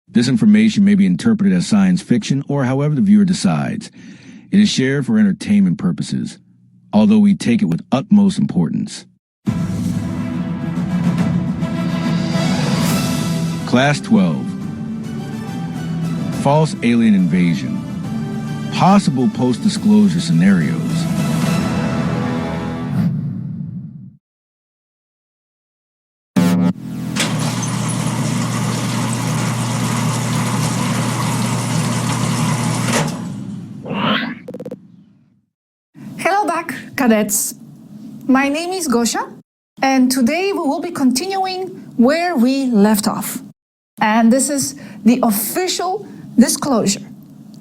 This information may be interpreted as science fiction or however the viewer decides. It is shared for entertainment purposes, although we take it with utmost importance. Class 12. False alien invasion. Possible post-disclosure scenarios. Hello back, cadets. My name is Gosha, and today we will be continuing where we left off. And this is the official disclosure,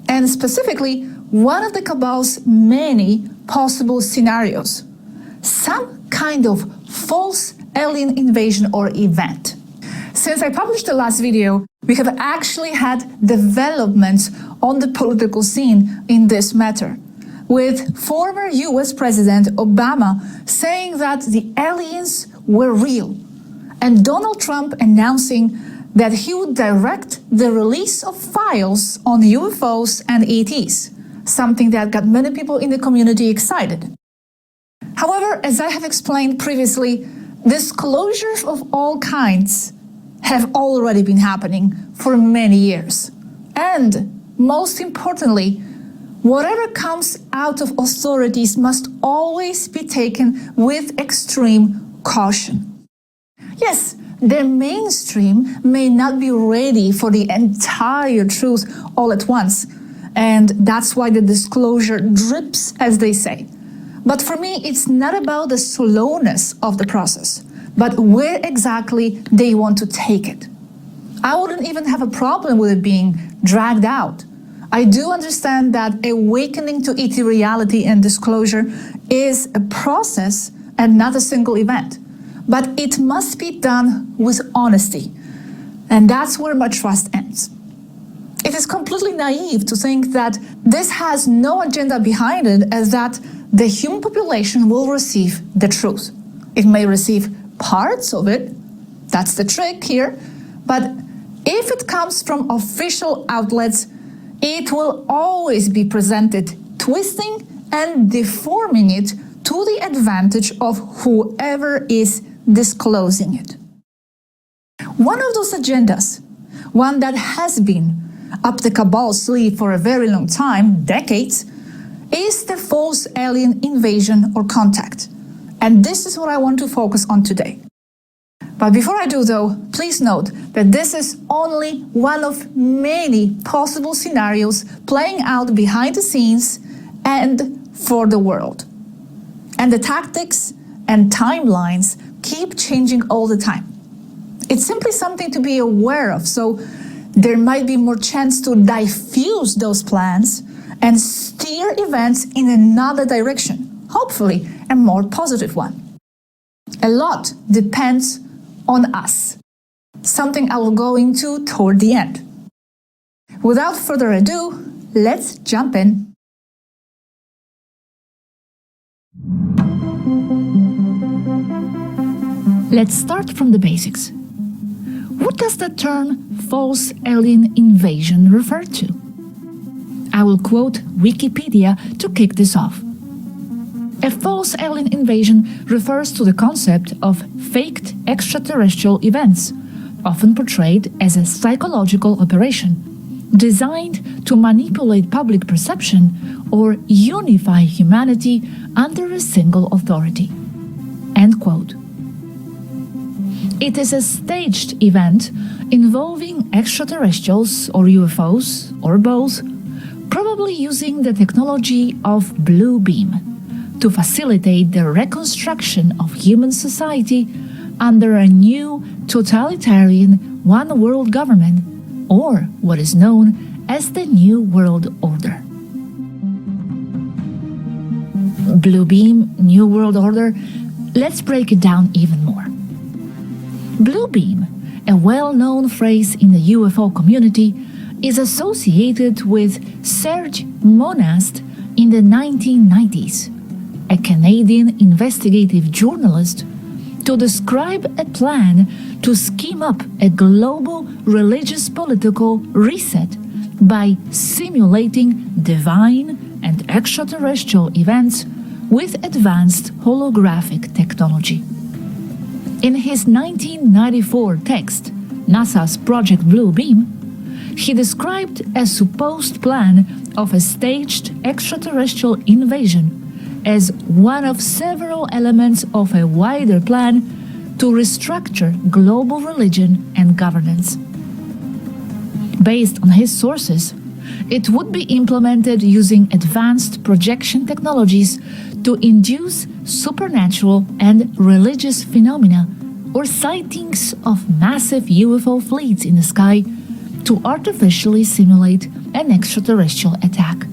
and specifically one of the cabal's many possible scenarios. Some kind of false alien invasion or event. Since I published the last video, we have actually had developments on the political scene in this matter, with former US President Obama saying that the aliens were real, and Donald Trump announcing that he would direct the release of files on UFOs and ETs, something that got many people in the community excited. However, as I have explained previously, disclosures of all kinds have already been happening for many years. And most importantly, whatever comes out of authorities must always be taken with extreme caution. Yes, the mainstream may not be ready for the entire truth all at once, and that's why the disclosure drips, as they say. But for me, it's not about the slowness of the process, but where exactly they want to take it. I wouldn't even have a problem with it being dragged out. I do understand that awakening to ET reality and disclosure is a process and not a single event. But it must be done with honesty. And that's where my trust ends. It is completely naive to think that this has no agenda behind it, as that the human population will receive the truth. It may receive parts of it, that's the trick here, but if it comes from official outlets, it will always be presented twisting and deforming it to the advantage of whoever is disclosing it. One of those agendas, one that has been up the cabal's sleeve for a very long time, decades, is the false alien invasion or contact. And this is what I want to focus on today. But before I do though, please note that this is only one of many possible scenarios playing out behind the scenes and for the world. And the tactics and timelines keep changing all the time. It's simply something to be aware of, so there might be more chance to diffuse those plans and steer events in another direction, hopefully a more positive one. A lot depends on us, something I will go into toward the end. Without further ado, let's jump in. Let's start from the basics. What does the term false alien invasion refer to? I will quote Wikipedia to kick this off. A false alien invasion refers to the concept of faked extraterrestrial events, often portrayed as a psychological operation, designed to manipulate public perception or unify humanity under a single authority. End quote. It is a staged event involving extraterrestrials or UFOs, or both, probably using the technology of Blue Beam to facilitate the reconstruction of human society under a new totalitarian one-world government, or what is known as the New World Order. Blue Beam, New World Order, let's break it down even more. Blue Beam, a well-known phrase in the UFO community, is associated with Serge Monast in the 1990s, a Canadian investigative journalist to describe a plan to scheme up a global religious political reset by simulating divine and extraterrestrial events with advanced holographic technology. In his 1994 text, NASA's Project Blue Beam, he described a supposed plan of a staged extraterrestrial invasion as one of several elements of a wider plan to restructure global religion and governance. Based on his sources, it would be implemented using advanced projection technologies to induce supernatural and religious phenomena or sightings of massive UFO fleets in the sky to artificially simulate an extraterrestrial attack.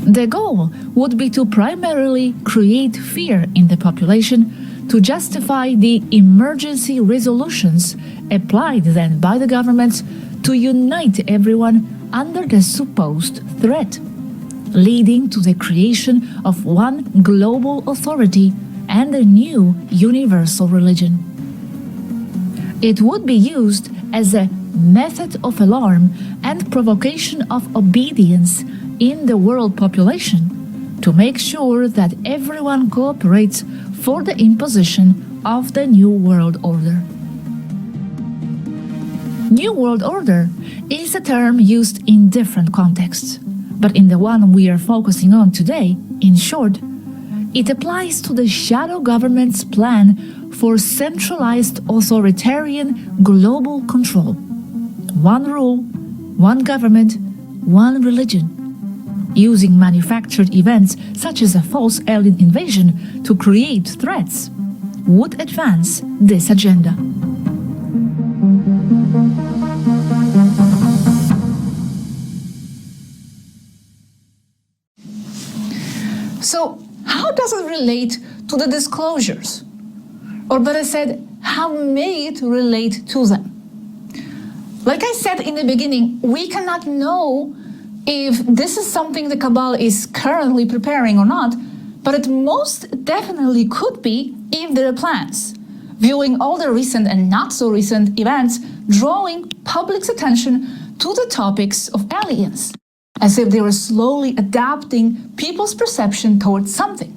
The goal would be to primarily create fear in the population to justify the emergency resolutions applied then by the governments to unite everyone under the supposed threat, leading to the creation of one global authority and a new universal religion. It would be used as a method of alarm and provocation of obedience in the world population to make sure that everyone cooperates for the imposition of the New World Order. New World Order is a term used in different contexts, but in the one we are focusing on today, in short, it applies to the shadow government's plan for centralized authoritarian global control. One rule, one government, one religion. Using manufactured events such as a false alien invasion to create threats would advance this agenda. So, how does it relate to the disclosures? Or better said, how may it relate to them? Like I said in the beginning, we cannot know if this is something the Cabal is currently preparing or not, but it most definitely could be if there are plans. Viewing all the recent and not so recent events, drawing public's attention to the topics of aliens, as if they were slowly adapting people's perception towards something.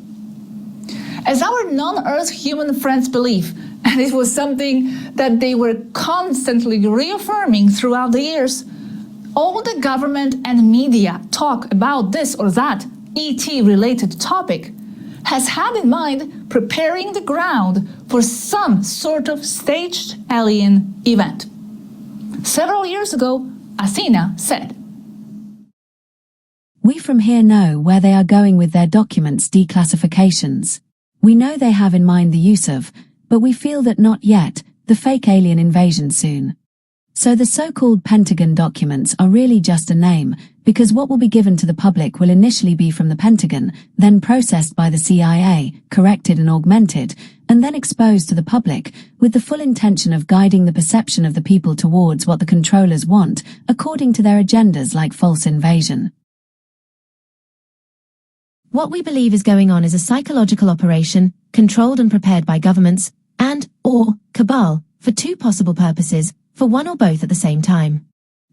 As our non-Earth human friends believe, and it was something that they were constantly reaffirming throughout the years, all the government and media talk about this or that ET-related topic has had in mind preparing the ground for some sort of staged alien event. Several years ago, Athena said, "We from here know where they are going with their documents declassifications. We know they have in mind the use of, but we feel that not yet, the fake alien invasion soon. So the so-called Pentagon documents are really just a name, because what will be given to the public will initially be from the Pentagon, then processed by the CIA, corrected and augmented, and then exposed to the public, with the full intention of guiding the perception of the people towards what the controllers want, according to their agendas like false invasion. What we believe is going on is a psychological operation, controlled and prepared by governments, and/or cabal, for two possible purposes, for one or both at the same time.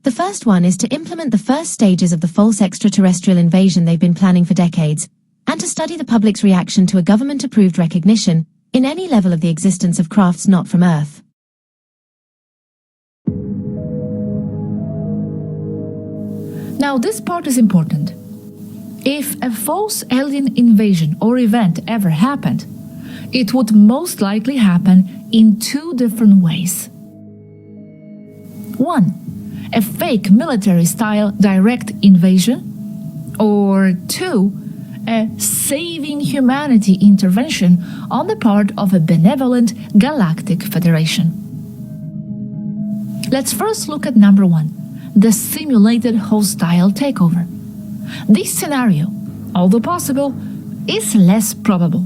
The first one is to implement the first stages of the false extraterrestrial invasion they've been planning for decades, and to study the public's reaction to a government-approved recognition, in any level of the existence of crafts not from Earth. Now this part is important. If a false alien invasion or event ever happened, it would most likely happen in two different ways. One, a fake military-style direct invasion, or two, a saving humanity intervention on the part of a benevolent galactic federation. Let's first look at number one, the simulated hostile takeover. This scenario, although possible, is less probable.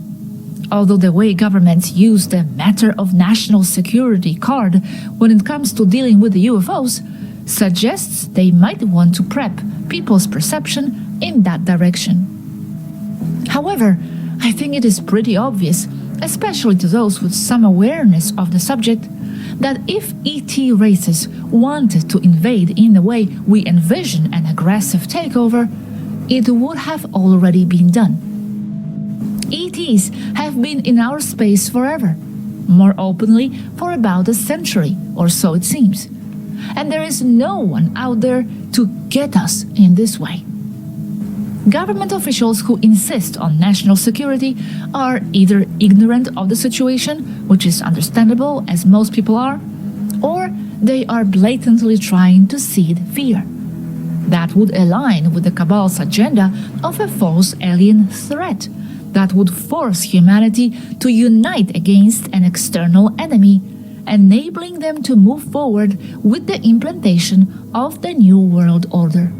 Although the way governments use the matter of national security card when it comes to dealing with the UFOs suggests they might want to prep people's perception in that direction. However, I think it is pretty obvious especially to those with some awareness of the subject, that if ET races wanted to invade in the way we envision an aggressive takeover, it would have already been done. ETs have been in our space forever, more openly for about a century, or so it seems. And there is no one out there to get us in this way. Government officials who insist on national security are either ignorant of the situation, which is understandable as most people are, or they are blatantly trying to seed fear. That would align with the cabal's agenda of a false alien threat that would force humanity to unite against an external enemy, enabling them to move forward with the implementation of the New World Order.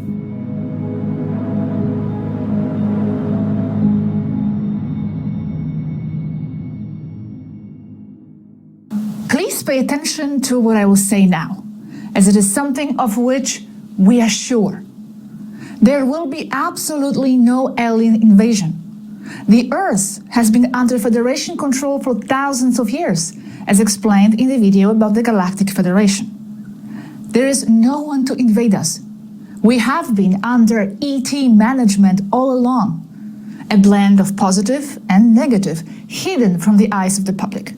Please pay attention to what I will say now, as it is something of which we are sure. There will be absolutely no alien invasion. The Earth has been under Federation control for thousands of years, as explained in the video about the Galactic Federation. There is no one to invade us. We have been under ET management all along, a blend of positive and negative, hidden from the eyes of the public.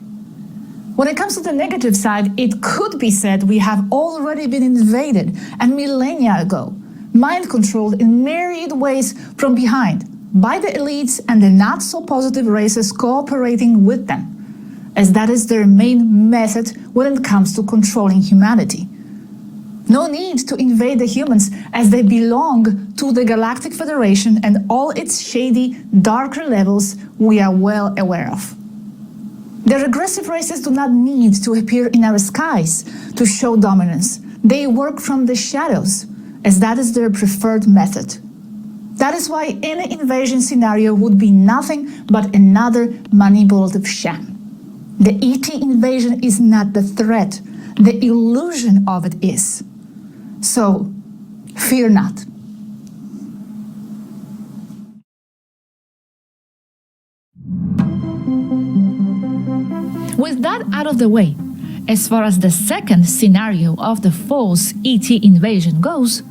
When it comes to the negative side, it could be said we have already been invaded and millennia ago, mind-controlled in myriad ways from behind by the elites and the not-so-positive races cooperating with them, as that is their main method when it comes to controlling humanity. No need to invade the humans, as they belong to the Galactic Federation and all its shady, darker levels we are well aware of. The regressive races do not need to appear in our skies to show dominance. They work from the shadows, as that is their preferred method. That is why any invasion scenario would be nothing but another manipulative sham. The ET invasion is not the threat, the illusion of it is. So, fear not. With that out of the way, as far as the second scenario of the false ET invasion goes,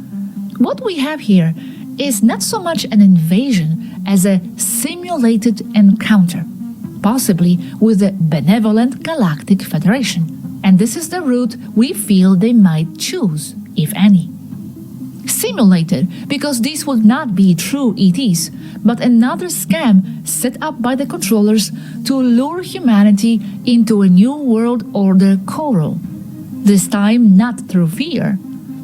what we have here is not so much an invasion as a simulated encounter, possibly with the benevolent Galactic Federation. And this is the route we feel they might choose, if any. Simulated because these would not be true ETs, but another scam set up by the controllers to lure humanity into a new world order coral. This time not through fear,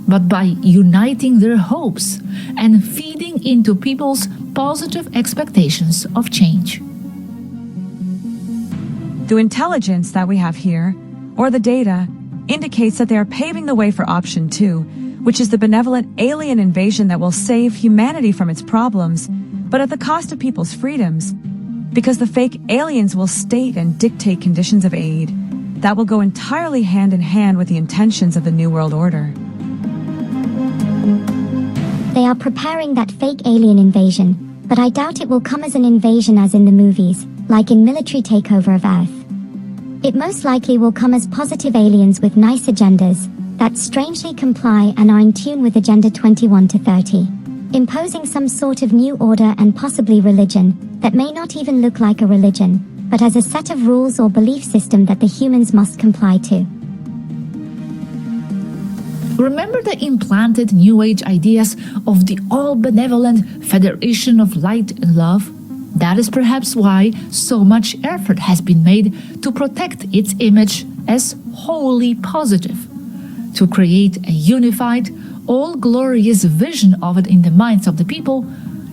but by uniting their hopes and feeding into people's positive expectations of change. The intelligence that we have here, or the data, indicates that they are paving the way for option 2, which is the benevolent alien invasion that will save humanity from its problems, but at the cost of people's freedoms, because the fake aliens will state and dictate conditions of aid that will go entirely hand in hand with the intentions of the New World Order. They are preparing that fake alien invasion, but I doubt it will come as an invasion as in the movies, like in military takeover of Earth. It most likely will come as positive aliens with nice agendas that strangely comply and are in tune with Agenda 21 to 30, imposing some sort of new order and possibly religion that may not even look like a religion, but as a set of rules or belief system that the humans must comply to. Remember the implanted New Age ideas of the all-benevolent Federation of Light and Love? That is perhaps why so much effort has been made to protect its image as wholly positive, to create a unified, all-glorious vision of it in the minds of the people,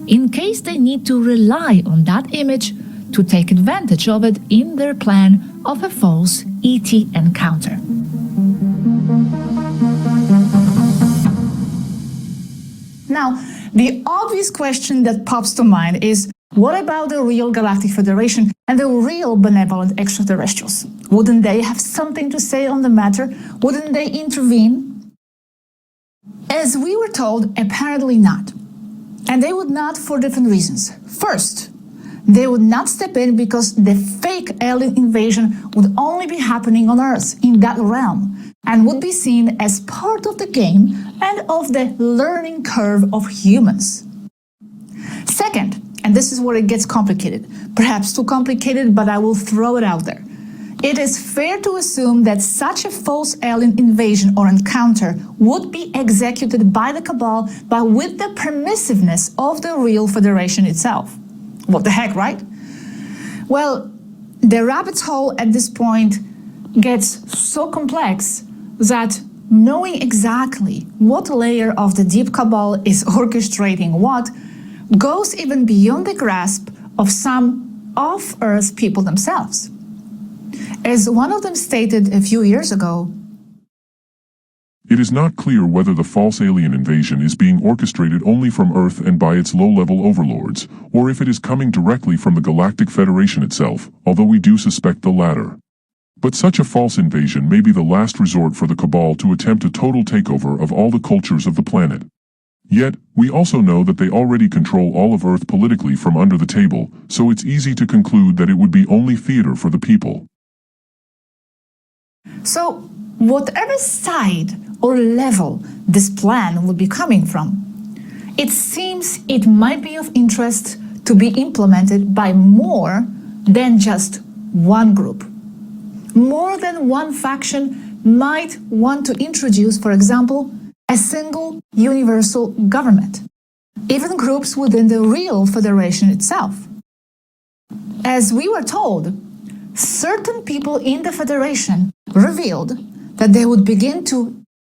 in case they need to rely on that image to take advantage of it in their plan of a false ET encounter. Now, the obvious question that pops to mind is, what about the real Galactic Federation and the real benevolent extraterrestrials? Wouldn't they have something to say on the matter? Wouldn't they intervene? As we were told, apparently not. And they would not for different reasons. First, They would not step in because the fake alien invasion would only be happening on Earth, in that realm, and would be seen as part of the game and of the learning curve of humans. Second, and this is where it gets complicated, perhaps too complicated, but I will throw it out there. It is fair to assume that such a false alien invasion or encounter would be executed by the cabal, but with the permissiveness of the real Federation itself. What the heck, right? Well, the rabbit hole at this point gets so complex that knowing exactly what layer of the deep cabal is orchestrating what goes even beyond the grasp of some off-Earth people themselves. As one of them stated a few years ago, it is not clear whether the false alien invasion is being orchestrated only from Earth and by its low-level overlords, or if it is coming directly from the Galactic Federation itself, although we do suspect the latter. But such a false invasion may be the last resort for the cabal to attempt a total takeover of all the cultures of the planet. Yet, we also know that they already control all of Earth politically from under the table, so it's easy to conclude that it would be only theater for the people. So, whatever side or level this plan would be coming from, it seems it might be of interest to be implemented by more than just one group. More than one faction might want to introduce, for example, a single universal government, even groups within the real Federation itself. As we were told, certain people in the Federation revealed that they would begin to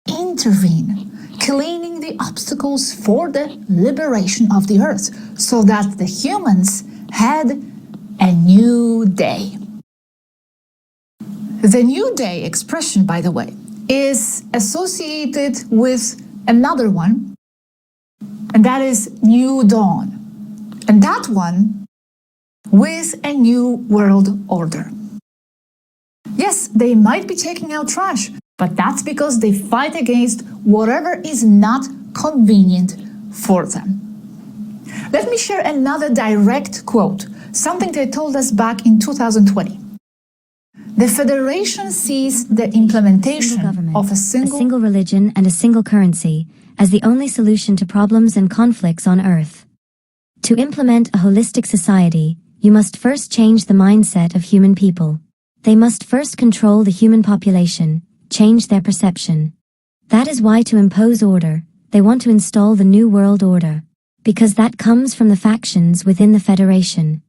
intervene, cleaning the obstacles for the liberation of the Earth, so that the humans had a new day. The New Day expression, by the way, is associated with another one, and that is New Dawn, and that one with a new world order. Yes, they might be taking out trash, but that's because they fight against whatever is not convenient for them. Let me share another direct quote, something they told us back in 2020. The Federation sees the implementation of a single religion and a single currency as the only solution to problems and conflicts on Earth. To implement a holistic society, you must first change the mindset of human people. They must first control the human population, change their perception. That is why to impose order, they want to install the New World Order, because that comes from the factions within the Federation.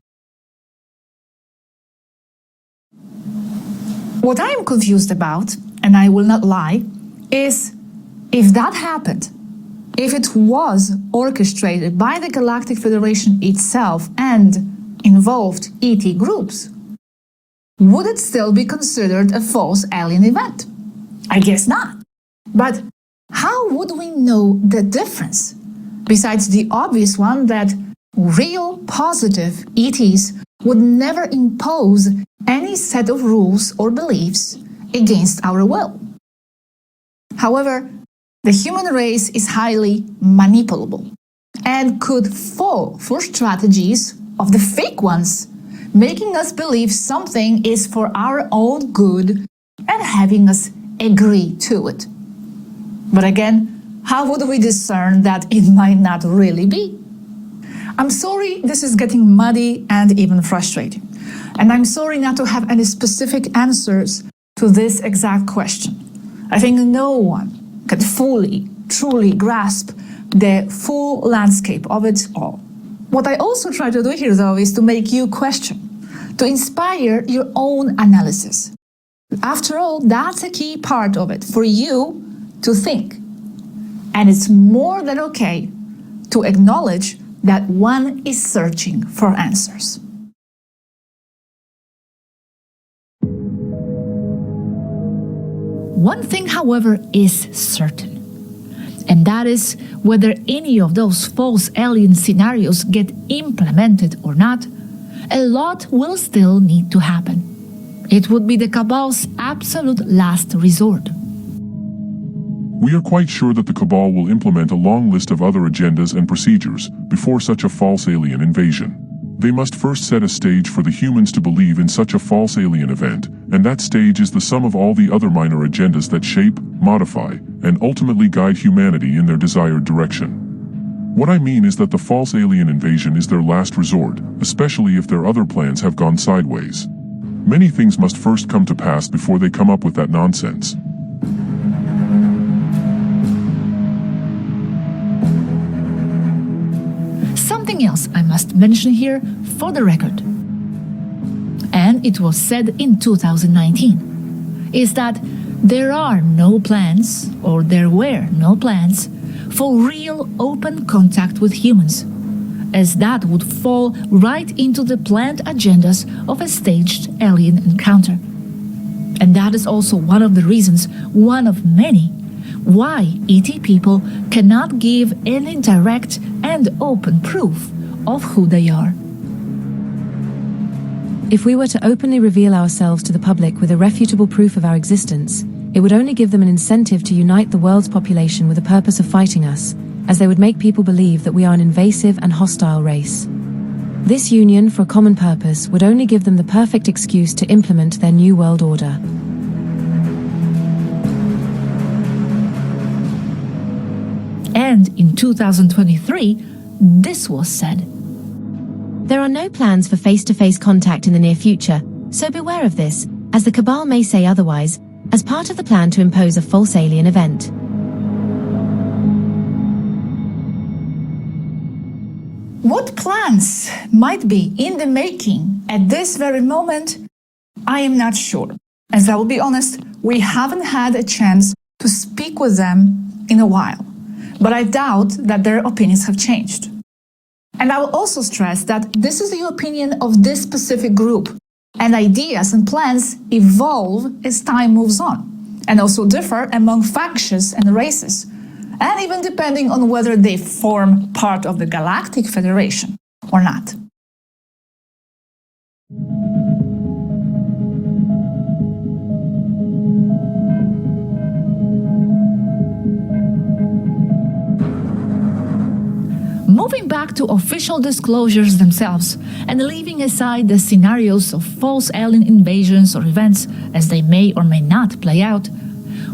What I am confused about, and I will not lie, is if that happened, if it was orchestrated by the Galactic Federation itself and involved ET groups, would it still be considered a false alien event? I guess not. But how would we know the difference? Besides the obvious one that real positive ETs would never impose any set of rules or beliefs against our will. However, the human race is highly manipulable and could fall for strategies of the fake ones, making us believe something is for our own good and having us agree to it. But again, how would we discern that it might not really be? I'm sorry this is getting muddy and even frustrating. And I'm sorry not to have any specific answers to this exact question. I think no one can fully, truly grasp the full landscape of it all. What I also try to do here, though, is to make you question, to inspire your own analysis. After all, that's a key part of it, for you to think. And it's more than okay to acknowledge that one is searching for answers. One thing, however, is certain, and that is whether any of those false alien scenarios get implemented or not, a lot will still need to happen. It would be the cabal's absolute last resort. We are quite sure that the cabal will implement a long list of other agendas and procedures before such a false alien invasion. They must first set a stage for the humans to believe in such a false alien event, and that stage is the sum of all the other minor agendas that shape, modify, and ultimately guide humanity in their desired direction. What I mean is that the false alien invasion is their last resort, especially if their other plans have gone sideways. Many things must first come to pass before they come up with that nonsense. Something else I must mention here for the record, and it was said in 2019, is that there are no plans, or there were no plans, for real open contact with humans, as that would fall right into the planned agendas of a staged alien encounter. And that is also one of the reasons, one of many, why ET people cannot give any direct and open proof of who they are. If we were to openly reveal ourselves to the public with irrefutable proof of our existence, it would only give them an incentive to unite the world's population with the purpose of fighting us, as they would make people believe that we are an invasive and hostile race. This union for a common purpose would only give them the perfect excuse to implement their new world order. And in 2023, this was said. There are no plans for face-to-face contact in the near future, so beware of this, as the cabal may say otherwise, as part of the plan to impose a false alien event. What plans might be in the making at this very moment, I am not sure. As I will be honest, we haven't had a chance to speak with them in a while, but I doubt that their opinions have changed. And I will also stress that this is the opinion of this specific group, and ideas and plans evolve as time moves on, and also differ among factions and races, and even depending on whether they form part of the Galactic Federation or not. Moving back to official disclosures themselves and leaving aside the scenarios of false alien invasions or events as they may or may not play out,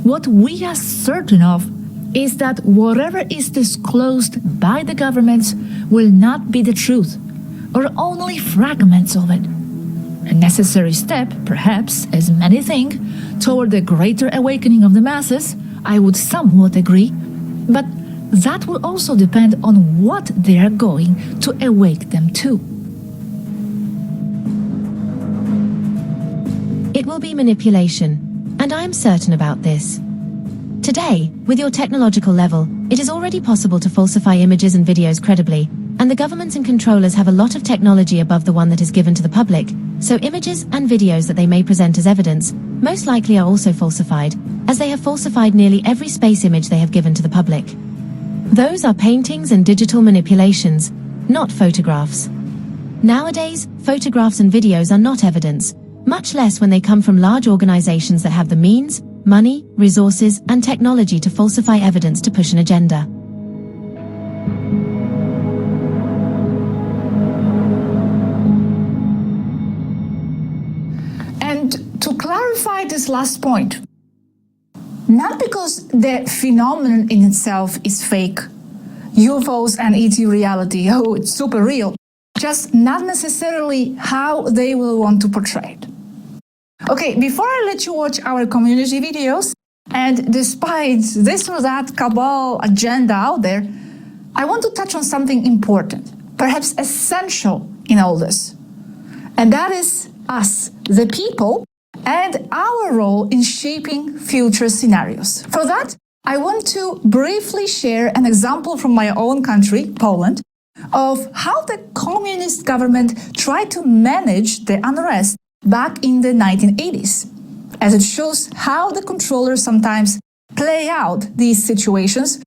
what we are certain of is that whatever is disclosed by the governments will not be the truth, or only fragments of it. A necessary step, perhaps, as many think, toward the greater awakening of the masses, I would somewhat agree, but that will also depend on what they are going to awake them to. It will be manipulation, and I am certain about this. Today, with your technological level, it is already possible to falsify images and videos credibly, and the governments and controllers have a lot of technology above the one that is given to the public, so images and videos that they may present as evidence most likely are also falsified, as they have falsified nearly every space image they have given to the public. Those are paintings and digital manipulations, not photographs. Nowadays, photographs and videos are not evidence, much less when they come from large organizations that have the means, money, resources, and technology to falsify evidence to push an agenda. And to clarify this last point, not because the phenomenon in itself is fake, UFOs and ET reality, oh, it's super real, just not necessarily how they will want to portray it. Okay, before I let you watch our community videos, and despite this or that cabal agenda out there, I want to touch on something important, perhaps essential in all this. And that is us, the people, and our role in shaping future scenarios. For that, I want to briefly share an example from my own country, Poland, of how the communist government tried to manage the unrest back in the 1980s, as it shows how the controllers sometimes play out these situations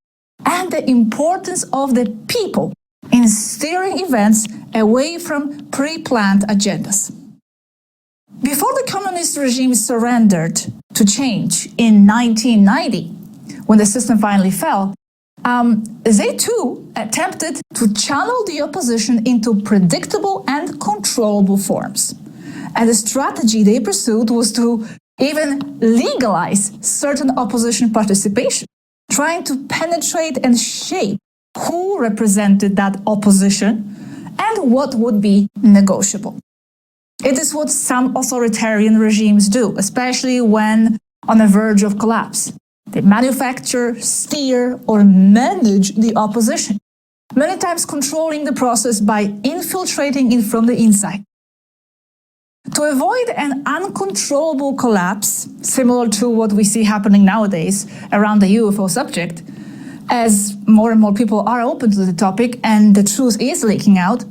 and the importance of the people in steering events away from pre-planned agendas. Before the communist regime surrendered to change in 1990, when the system finally fell, They too attempted to channel the opposition into predictable and controllable forms. And the strategy they pursued was to even legalize certain opposition participation, trying to penetrate and shape who represented that opposition and what would be negotiable. It is what some authoritarian regimes do, especially when on the verge of collapse. They manufacture, steer, or manage the opposition, many times controlling the process by infiltrating it from the inside. To avoid an uncontrollable collapse, similar to what we see happening nowadays around the UFO subject, as more and more people are open to the topic and the truth is leaking out,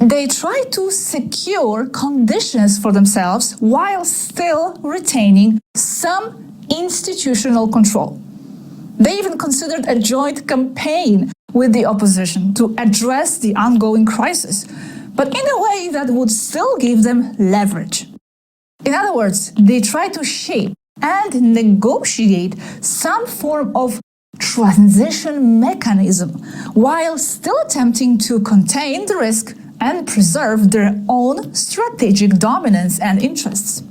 they try to secure conditions for themselves while still retaining some institutional control. They even considered a joint campaign with the opposition to address the ongoing crisis, but in a way that would still give them leverage. In other words, they try to shape and negotiate some form of transition mechanism while still attempting to contain the risk and preserve their own strategic dominance and interests.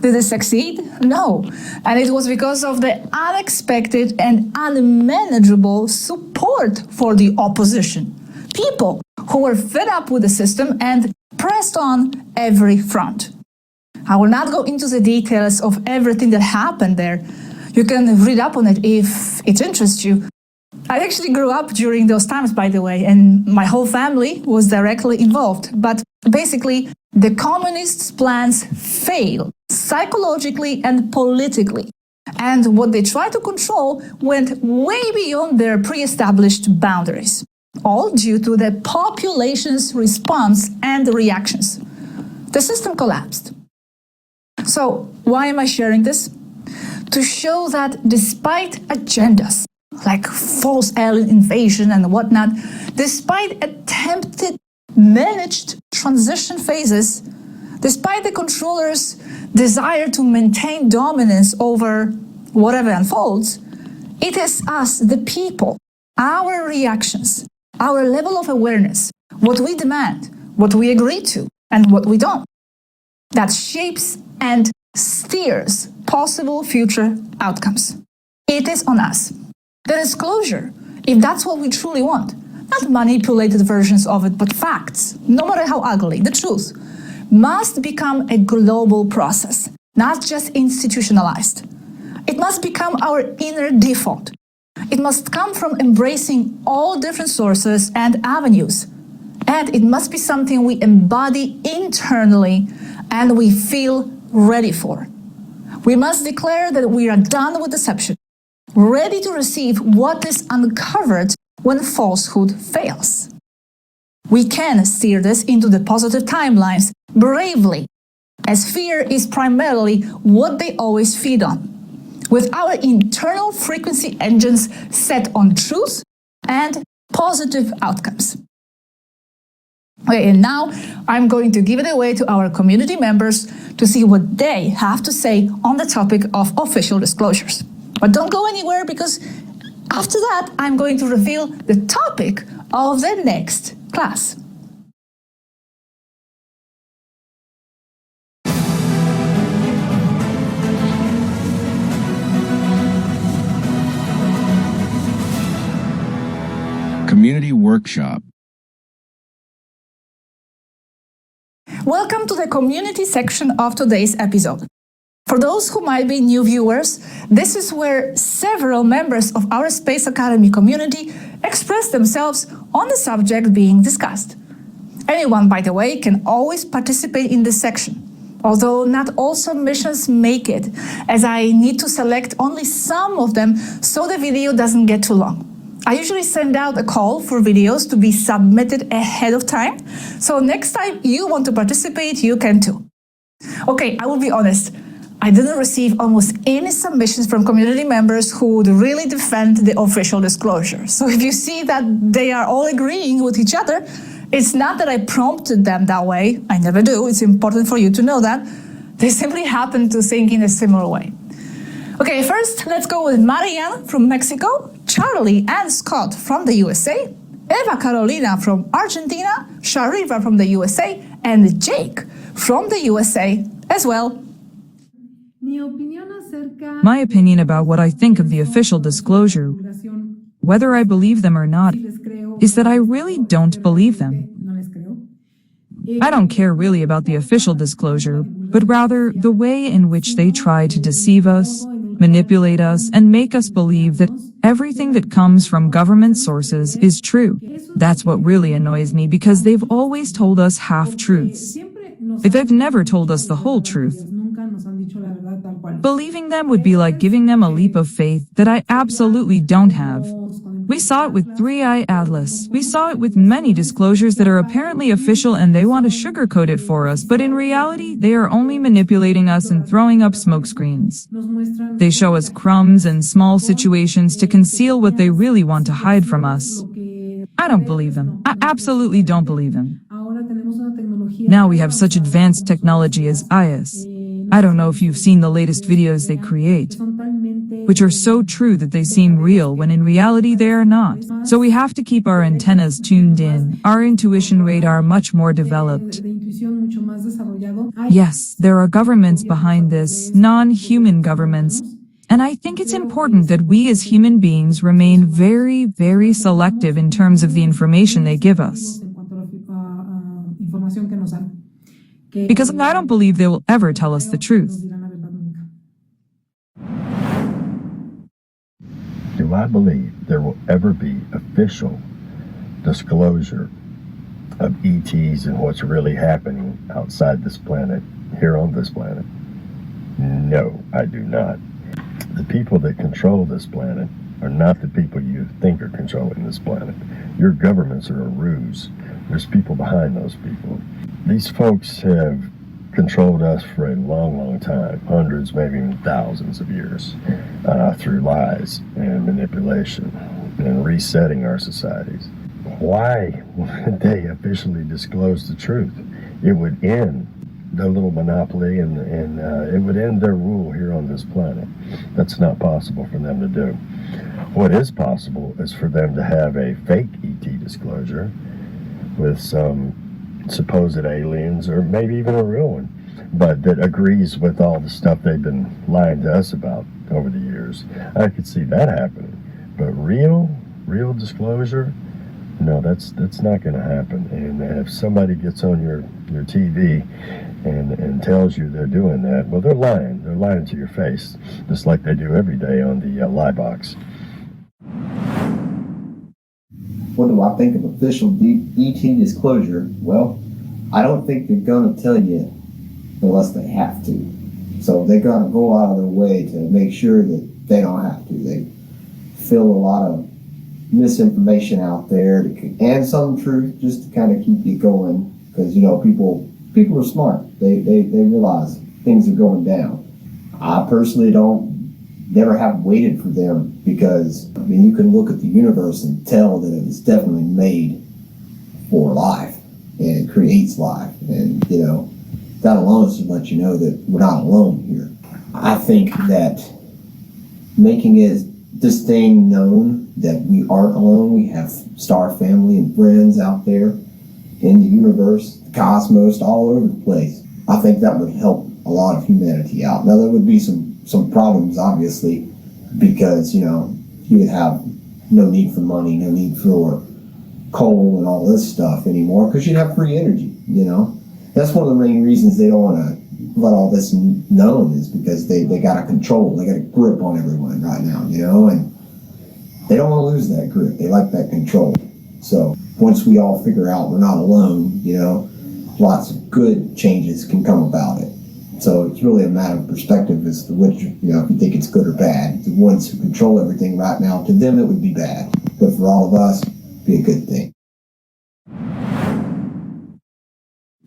Did they succeed? No. And it was because of the unexpected and unmanageable support for the opposition. People who were fed up with the system and pressed on every front. I will not go into the details of everything that happened there. You can read up on it if it interests you. I actually grew up during those times, by the way, and my whole family was directly involved. But basically, the communists' plans failed psychologically and politically. And what they tried to control went way beyond their pre-established boundaries, all due to the population's response and reactions. The system collapsed. So, why am I sharing this? To show that despite agendas, like false alien invasion and whatnot, despite attempted managed transition phases, despite the controllers' desire to maintain dominance over whatever unfolds, it is us, the people, our reactions, our level of awareness, what we demand, what we agree to, and what we don't, that shapes and steers possible future outcomes. It is on us. The disclosure, if that's what we truly want, not manipulated versions of it, but facts, no matter how ugly, the truth, must become a global process, not just institutionalized. It must become our inner default. It must come from embracing all different sources and avenues. And it must be something we embody internally and we feel ready for. We must declare that we are done with deception, ready to receive what is uncovered when falsehood fails. We can steer this into the positive timelines bravely, as fear is primarily what they always feed on, with our internal frequency engines set on truth and positive outcomes. Okay, and now I'm going to give it away to our community members to see what they have to say on the topic of official disclosures. But don't go anywhere, because after that, I'm going to reveal the topic of the next class. Community Workshop. Welcome to the community section of today's episode. For those who might be new viewers, this is where several members of our Space Academy community express themselves on the subject being discussed. Anyone, by the way, can always participate in this section, although not all submissions make it, as I need to select only some of them so the video doesn't get too long. I usually send out a call for videos to be submitted ahead of time, so next time you want to participate, you can too. Okay, I will be honest. I didn't receive almost any submissions from community members who would really defend the official disclosure. So if you see that they are all agreeing with each other, it's not that I prompted them that way. I never do. It's important for you to know that. They simply happen to think in a similar way. Okay, first let's go with Marianne from Mexico. Charlie and Scott from the USA, Eva Carolina from Argentina, Sharifa from the USA, and Jake from the USA as well. My opinion about what I think of the official disclosure, whether I believe them or not, is that I really don't believe them. I don't care really about the official disclosure, but rather the way in which they try to deceive us, manipulate us, and make us believe that everything that comes from government sources is true. That's what really annoys me, because they've always told us half-truths. They've never told us the whole truth. Believing them would be like giving them a leap of faith that I absolutely don't have. We saw it with Three-Eye Atlas. We saw it with many disclosures that are apparently official and they want to sugarcoat it for us, but in reality, they are only manipulating us and throwing up smokescreens. They show us crumbs and small situations to conceal what they really want to hide from us. I don't believe them. I absolutely don't believe them. Now we have such advanced technology as IS. I don't know if you've seen the latest videos they create, which are so true that they seem real when in reality they are not. So we have to keep our antennas tuned in, our intuition radar much more developed. Yes, there are governments behind this, non-human governments, and I think it's important that we as human beings remain very, very selective in terms of the information they give us. Because I don't believe they will ever tell us the truth. Do I believe there will ever be official disclosure of ETs and what's really happening outside this planet, here on this planet? No, I do not. The people that control this planet are not the people you think are controlling this planet. Your governments are a ruse. There's people behind those people. These folks have controlled us for a long, long time, hundreds, maybe even thousands of years, through lies and manipulation and resetting our societies. Why would they officially disclose the truth? It would end their little monopoly and it would end their rule here on this planet. That's not possible for them to do. What is possible is for them to have a fake ET disclosure with some supposed aliens, or maybe even a real one, but that agrees with all the stuff they've been lying to us about over the years. I could see that happening, but real disclosure, no, that's not going to happen. And if somebody gets on your TV and tells you they're doing that, well, they're lying to your face, just like they do every day on the lie box. What do I think of official ET disclosure? Well, I don't think they're going to tell you unless they have to. So they're going to go out of their way to make sure that they don't have to. They fill a lot of misinformation out there and some truth just to kind of keep you going, because, you know, people are smart. They realize things are going down. I personally never have waited for them, because I mean, you can look at the universe and tell that it was definitely made for life, and it creates life, and you know, that alone is to let you know that we're not alone here. I think that making this thing known that we aren't alone, we have star family and friends out there in the universe, the cosmos, all over the place. I think that would help a lot of humanity out. Now, there would be some problems, obviously, because, you know, you would have no need for money, no need for coal and all this stuff anymore, because you'd have free energy, you know. That's one of the main reasons they don't want to let all this known, is because they got a control, they got a grip on everyone right now, you know, and they don't want to lose that grip. They like that control. So once we all figure out we're not alone, you know, lots of good changes can come about it. So it's really a matter of perspective as to which, you know, if you think it's good or bad. The ones who control everything right now, to them it would be bad. But for all of us, it'd be a good thing.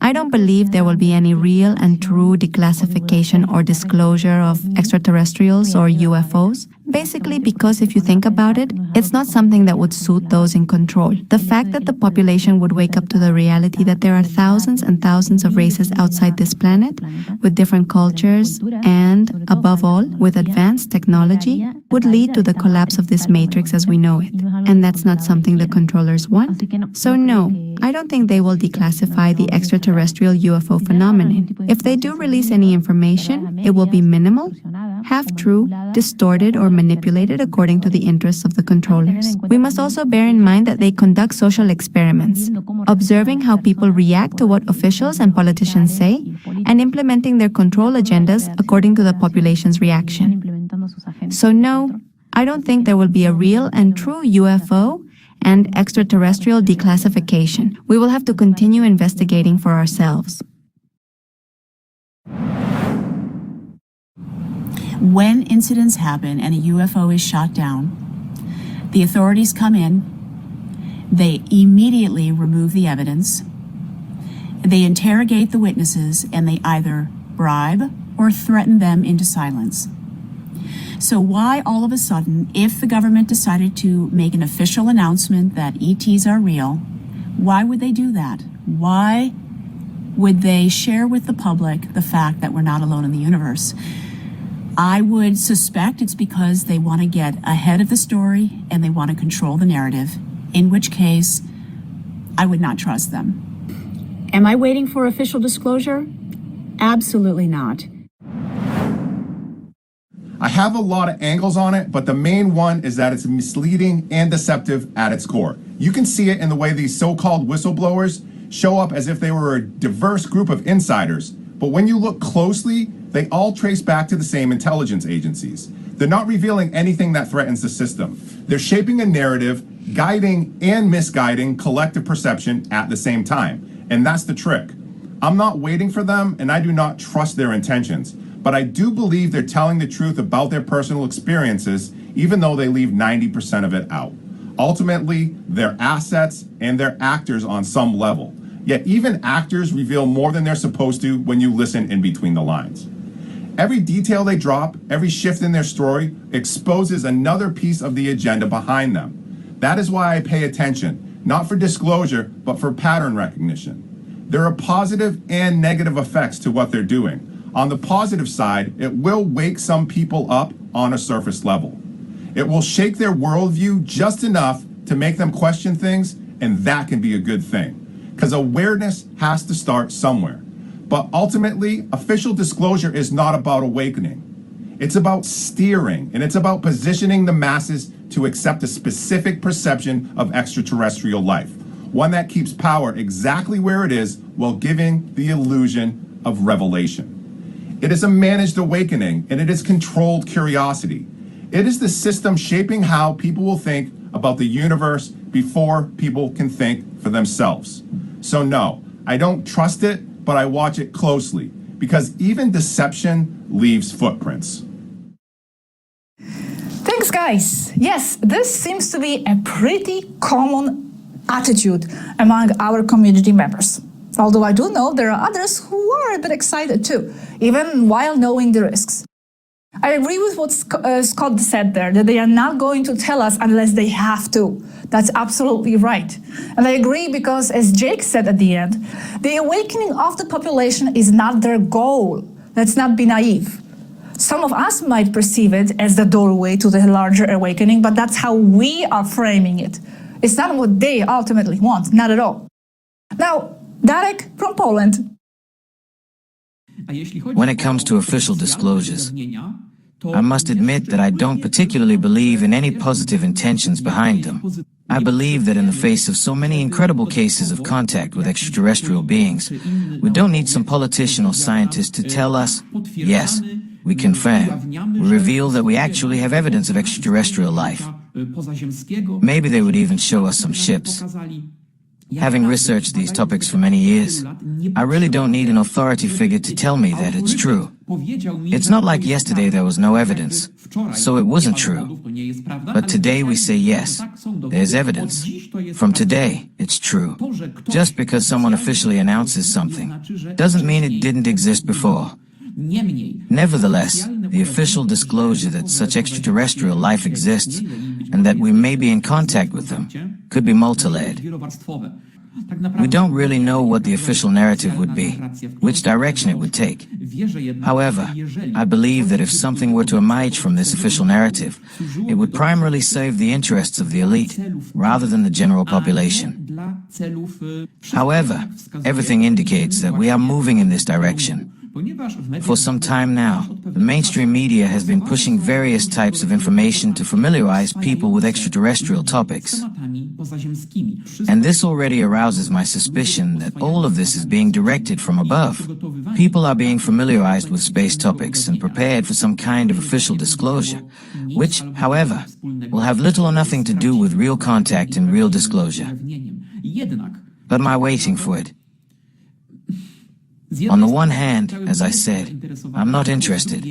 I don't believe there will be any real and true declassification or disclosure of extraterrestrials or UFOs. Basically because if you think about it, it's not something that would suit those in control. The fact that the population would wake up to the reality that there are thousands and thousands of races outside this planet with different cultures and, above all, with advanced technology would lead to the collapse of this matrix as we know it. And that's not something the controllers want. So no, I don't think they will declassify the extraterrestrial UFO phenomenon. If they do release any information, it will be minimal, half-true, distorted, or manipulated according to the interests of the controllers. We must also bear in mind that they conduct social experiments, observing how people react to what officials and politicians say, and implementing their control agendas according to the population's reaction. So no, I don't think there will be a real and true UFO and extraterrestrial declassification. We will have to continue investigating for ourselves. When incidents happen and a UFO is shot down, the authorities come in, they immediately remove the evidence, they interrogate the witnesses, and they either bribe or threaten them into silence. So why all of a sudden, if the government decided to make an official announcement that ETs are real, why would they do that? Why would they share with the public the fact that we're not alone in the universe? I would suspect it's because they want to get ahead of the story and they want to control the narrative, in which case I would not trust them. Am I waiting for official disclosure? Absolutely not. I have a lot of angles on it, but the main one is that it's misleading and deceptive at its core. You can see it in the way these so-called whistleblowers show up as if they were a diverse group of insiders, but when you look closely, they all trace back to the same intelligence agencies. They're not revealing anything that threatens the system. They're shaping a narrative, guiding and misguiding collective perception at the same time. And that's the trick. I'm not waiting for them, and I do not trust their intentions. But I do believe they're telling the truth about their personal experiences, even though they leave 90% of it out. Ultimately, they're assets and they're actors on some level. Yet even actors reveal more than they're supposed to when you listen in between the lines. Every detail they drop, every shift in their story, exposes another piece of the agenda behind them. That is why I pay attention, not for disclosure, but for pattern recognition. There are positive and negative effects to what they're doing. On the positive side, it will wake some people up on a surface level. It will shake their worldview just enough to make them question things, and that can be a good thing. Because awareness has to start somewhere. But ultimately, official disclosure is not about awakening. It's about steering, and it's about positioning the masses to accept a specific perception of extraterrestrial life, one that keeps power exactly where it is while giving the illusion of revelation. It is a managed awakening, and it is controlled curiosity. It is the system shaping how people will think about the universe before people can think for themselves. So no, I don't trust it, but I watch it closely, because even deception leaves footprints. Thanks, guys. Yes, this seems to be a pretty common attitude among our community members. Although I do know there are others who are a bit excited too, even while knowing the risks. I agree with what Scott said there, that they are not going to tell us unless they have to. That's absolutely right. And I agree because, as Jake said at the end, the awakening of the population is not their goal. Let's not be naive. Some of us might perceive it as the doorway to the larger awakening, but that's how we are framing it. It's not what they ultimately want, not at all. Now, Darek from Poland. When it comes to official disclosures, I must admit that I don't particularly believe in any positive intentions behind them. I believe that in the face of so many incredible cases of contact with extraterrestrial beings, we don't need some politician or scientist to tell us, yes, we confirm, we reveal that we actually have evidence of extraterrestrial life. Maybe they would even show us some ships. Having researched these topics for many years, I really don't need an authority figure to tell me that it's true. It's not like yesterday there was no evidence, so it wasn't true. But today we say yes, there's evidence. From today, it's it's true. Just because someone officially announces something doesn't mean it didn't exist before. Nevertheless, the official disclosure that such extraterrestrial life exists and that we may be in contact with them could be multi-layered. We don't really know what the official narrative would be, which direction it would take. However, I believe that if something were to emerge from this official narrative, it would primarily serve the interests of the elite, rather than the general population. However, everything indicates that we are moving in this direction. For some time now, the mainstream media has been pushing various types of information to familiarize people with extraterrestrial topics. And this already arouses my suspicion that all of this is being directed from above. People are being familiarized with space topics and prepared for some kind of official disclosure, which, however, will have little or nothing to do with real contact and real disclosure. But my waiting for it. On the one hand, as I said, I'm not interested.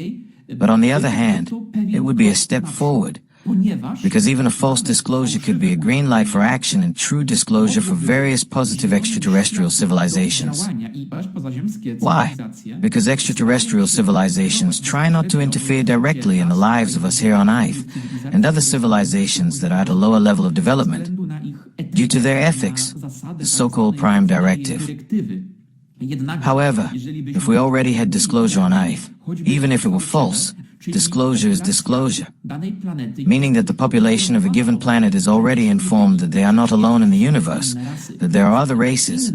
But on the other hand, it would be a step forward, because even a false disclosure could be a green light for action and true disclosure for various positive extraterrestrial civilizations. Why? Because extraterrestrial civilizations try not to interfere directly in the lives of us here on Earth and other civilizations that are at a lower level of development, due to their ethics, the so-called Prime Directive. However, if we already had disclosure on Earth, even if it were false, disclosure is disclosure, meaning that the population of a given planet is already informed that they are not alone in the universe, that there are other races.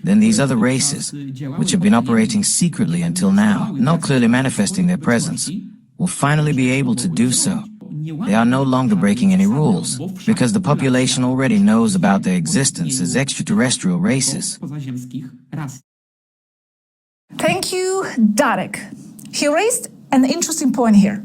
Then these other races, which have been operating secretly until now, not clearly manifesting their presence, will finally be able to do so. They are no longer breaking any rules, because the population already knows about their existence as extraterrestrial races. Thank you, Darek. He raised an interesting point here.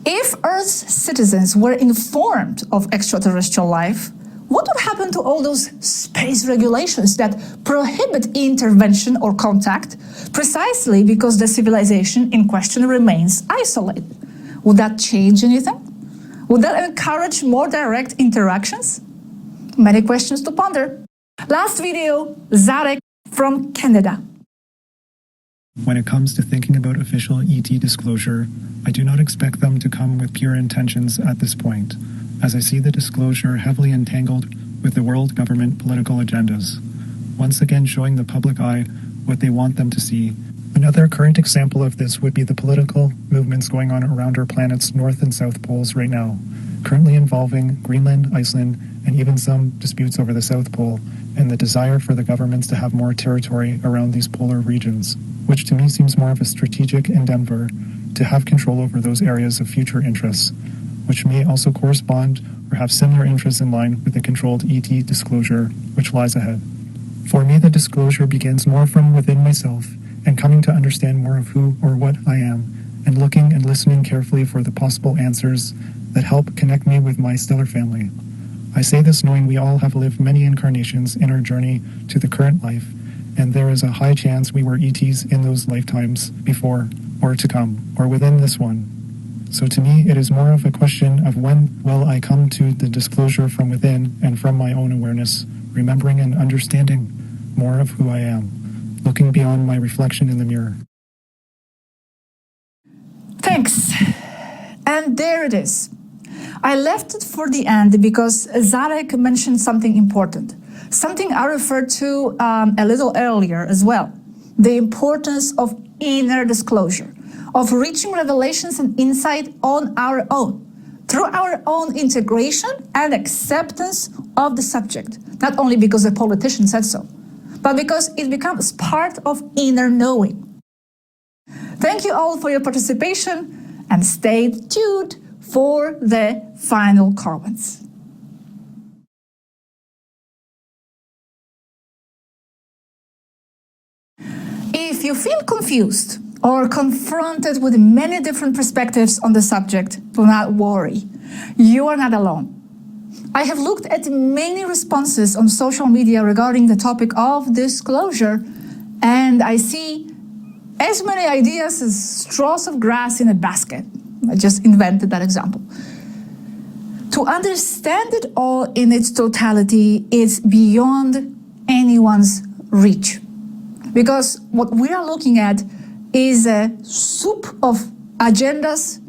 If Earth's citizens were informed of extraterrestrial life, what would happen to all those space regulations that prohibit intervention or contact precisely because the civilization in question remains isolated? Would that change anything? Would that encourage more direct interactions? Many questions to ponder. Last video, Zarek from Canada. When it comes to thinking about official ET disclosure, I do not expect them to come with pure intentions at this point, as I see the disclosure heavily entangled with the world government political agendas, once again showing the public eye what they want them to see. Another current example of this would be the political movements going on around our planet's north and south poles right now, currently involving Greenland, Iceland, and even some disputes over the South Pole, and the desire for the governments to have more territory around these polar regions, which to me seems more of a strategic endeavor to have control over those areas of future interests, which may also correspond or have similar interests in line with the controlled ET disclosure which lies ahead. For me, the disclosure begins more from within myself and coming to understand more of who or what I am, and looking and listening carefully for the possible answers that help connect me with my stellar family. I say this knowing we all have lived many incarnations in our journey to the current life, and there is a high chance we were ETs in those lifetimes before, or to come, or within this one. So to me, it is more of a question of when will I come to the disclosure from within and from my own awareness, remembering and understanding more of who I am, looking beyond my reflection in the mirror. Thanks. And there it is. I left it for the end because Zarek mentioned something important, something I referred to a little earlier as well, the importance of inner disclosure, of reaching revelations and insight on our own, through our own integration and acceptance of the subject, not only because the politician said so, but because it becomes part of inner knowing. Thank you all for your participation and stay tuned for the final comments. If you feel confused or confronted with many different perspectives on the subject, do not worry. You are not alone. I have looked at many responses on social media regarding the topic of disclosure, and I see as many ideas as straws of grass in a basket. I just invented that example. To understand it all in its totality is beyond anyone's reach. Because what we are looking at is a soup of agendas,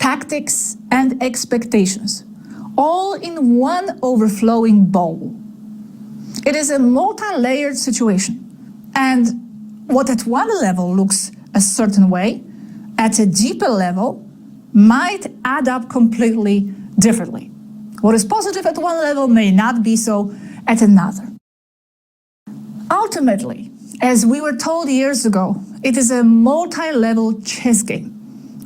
tactics, and expectations, all in one overflowing bowl. It is a multi-layered situation, and what at one level looks a certain way, at a deeper level, might add up completely differently. What is positive at one level may not be so at another. Ultimately, as we were told years ago, it is a multi-level chess game,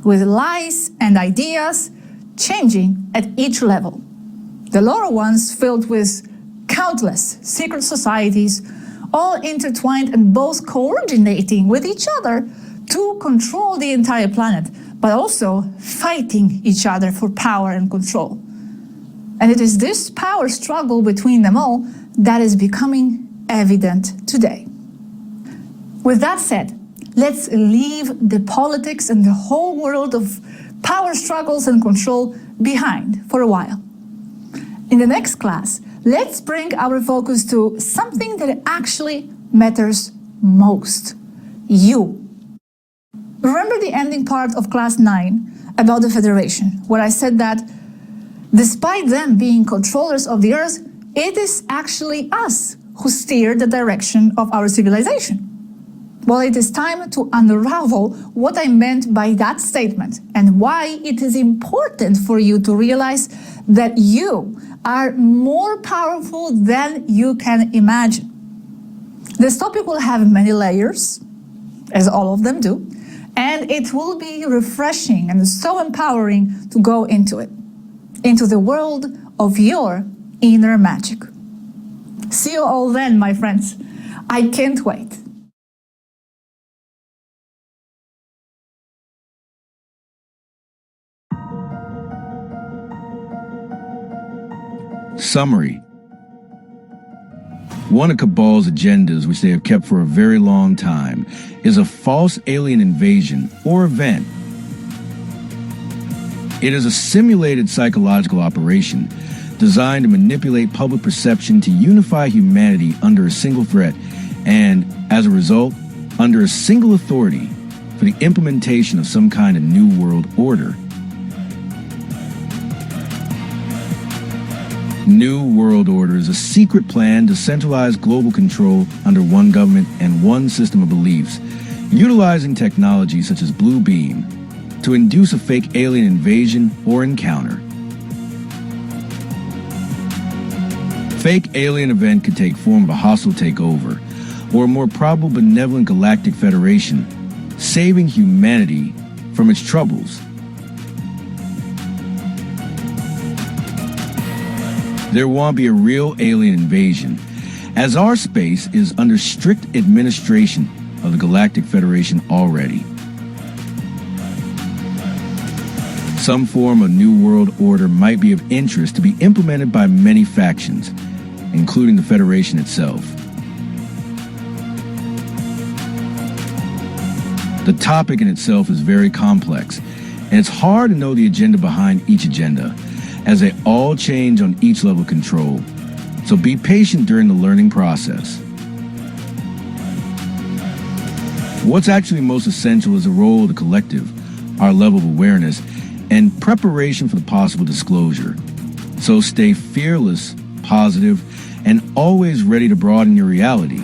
with lies and ideas changing at each level. The lower ones filled with countless secret societies, all intertwined and both coordinating with each other to control the entire planet, but also fighting each other for power and control. And it is this power struggle between them all that is becoming evident today. With that said, let's leave the politics and the whole world of power struggles and control behind for a while. In the next class, let's bring our focus to something that actually matters most: you. Remember the ending part of class 9 about the Federation, where I said that despite them being controllers of the Earth, it is actually us who steer the direction of our civilization. Well, it is time to unravel what I meant by that statement and why it is important for you to realize that you are more powerful than you can imagine. This topic will have many layers, as all of them do, and it will be refreshing and so empowering to go into it, into the world of your inner magic. See you all then, my friends. I can't wait. Summary. One of Cabal's agendas, which they have kept for a very long time, is a false alien invasion or event. It is a simulated psychological operation designed to manipulate public perception to unify humanity under a single threat and, as a result, under a single authority for the implementation of some kind of new world order. New World Order is a secret plan to centralize global control under one government and one system of beliefs, utilizing technology such as Blue Beam to induce a fake alien invasion or encounter. Fake alien event could take form of a hostile takeover or a more probable benevolent galactic federation, saving humanity from its troubles. There won't be a real alien invasion, as our space is under strict administration of the Galactic Federation already. Some form of New World Order might be of interest to be implemented by many factions, including the Federation itself. The topic in itself is very complex, and it's hard to know the agenda behind each agenda, as they all change on each level of control. So be patient during the learning process. What's actually most essential is the role of the collective, our level of awareness, and preparation for the possible disclosure. So stay fearless, positive, and always ready to broaden your reality.